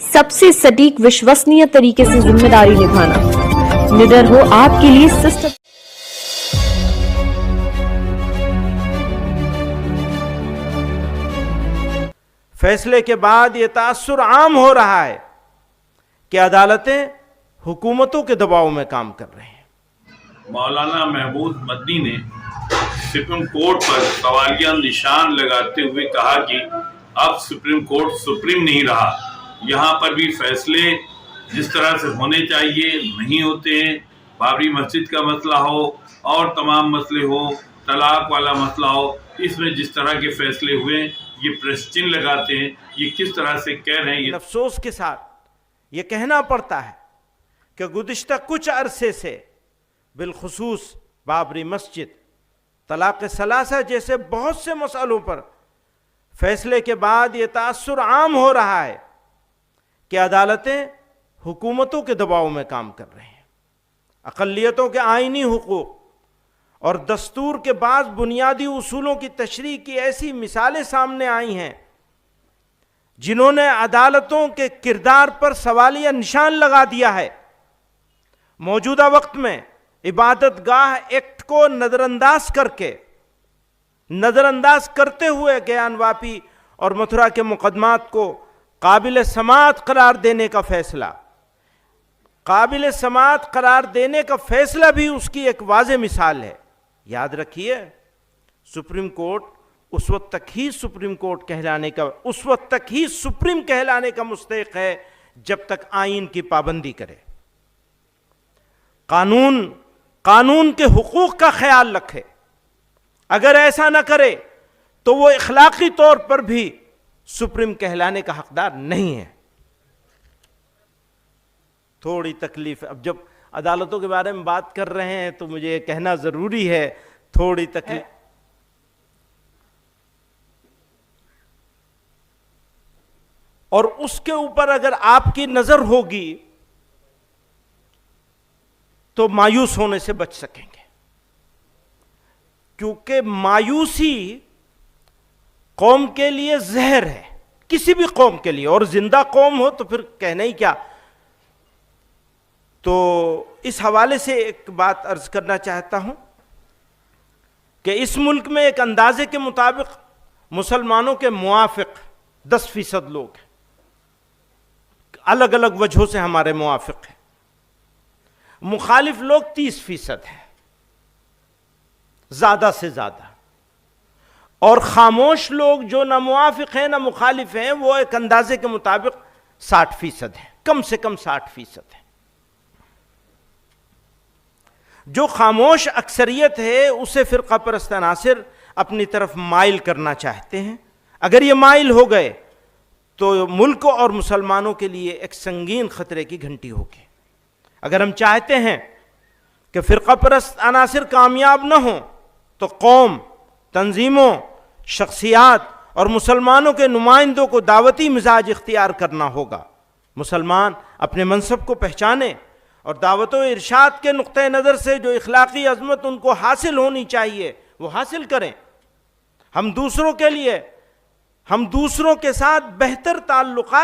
सबसे सटीक विश्वसनीय तरीके से जिम्मेदारी निभाना। निडर हो आपके लिए सिस्टम। फैसले के बाद यह तासुर आम हो रहा है कि अदालतें हुकूमतों के दबाव में काम कर रही हैं। मौलाना महबूब मदनी ने सुप्रीम कोर्ट पर सवालिया निशान लगाते हुए कहा कि अब सुप्रीम कोर्ट सुप्रीम नहीं रहा, यहाँ पर भी फैसले जिस तरह से होने चाहिए नहीं होते हैं। बाबरी मस्जिद का मसला हो और तमाम मसले हो, तलाक वाला मसला हो, इसमें जिस तरह के फैसले हुए ये प्रश्न चिन्ह लगाते हैं। ये किस तरह से कह रहे हैं। ये अफसोस के साथ ये कहना पड़ता है कि गुज़िश्ता कुछ अरसे से बिलखुसूस बाबरी मस्जिद, तलाक सलासा जैसे बहुत से मसलों पर फैसले के बाद ये तासुर आम हो रहा है कि अदालतें हुकूमतों के दबाव में काम कर रही हैं। अक़लियतों के आईनी हुकूक और दस्तूर के बाद बुनियादी उसूलों की तशरीह की ऐसी मिसालें सामने आई हैं जिन्होंने अदालतों के किरदार पर सवालिया निशान लगा दिया है। मौजूदा वक्त में इबादत गाह एक्ट को नज़रअंदाज करते हुए ज्ञानवापी और मथुरा के मुकदमात को काबिल समाअत करार देने का भी उसकी एक वाज़ेह मिसाल है। याद रखिए, सुप्रीम कोर्ट उस वक्त तक ही सुप्रीम कहलाने का मुस्तहिक है जब तक आईन की पाबंदी करे, कानून के हुकूक का ख्याल रखे। अगर ऐसा न करे तो वो इखलाकी तौर पर भी सुप्रीम कहलाने का हकदार नहीं है। थोड़ी तकलीफ, अब जब अदालतों के बारे में बात कर रहे हैं तो मुझे कहना जरूरी है, थोड़ी तकलीफ। और उसके ऊपर अगर आपकी नजर होगी तो मायूस होने से बच सकेंगे, क्योंकि मायूसी कौम के लिए जहर है, किसी भी कौम के लिए, और जिंदा कौम हो तो फिर कहना ही क्या। तो इस हवाले से एक बात अर्ज करना चाहता हूं कि इस मुल्क में एक अंदाजे के मुताबिक मुसलमानों के मुआफिक 10% लोग हैं, अलग अलग वजहों से हमारे मुआफिक हैं। मुखालिफ लोग 30% हैं, ज्यादा से ज्यादा। और खामोश लोग जो ना मुआफिक हैं ना मुखालिफ हैं, वो एक अंदाजे के मुताबिक 60% हैं, कम से कम 60% है। जो खामोश अक्सरियत है उसे फिरका परस्त अनासिर अपनी तरफ माइल करना चाहते हैं। अगर ये माइल हो गए तो मुल्क और मुसलमानों के लिए एक संगीन खतरे की घंटी होगी। अगर हम चाहते हैं कि फिरका परस्त अनासिर कामयाब न हो तो कौम, तंजीमों, शख्सियात और मुसलमानों के नुमाइंदों को दावती मिजाज इख्तियार करना होगा। मुसलमान अपने मनसब को पहचाने और दावत व इरशाद के नुक्ते नज़र से जो इखलाकी अज़मत उनको हासिल होनी चाहिए वो हासिल करें। हम दूसरों के साथ बेहतर ताल्लुकात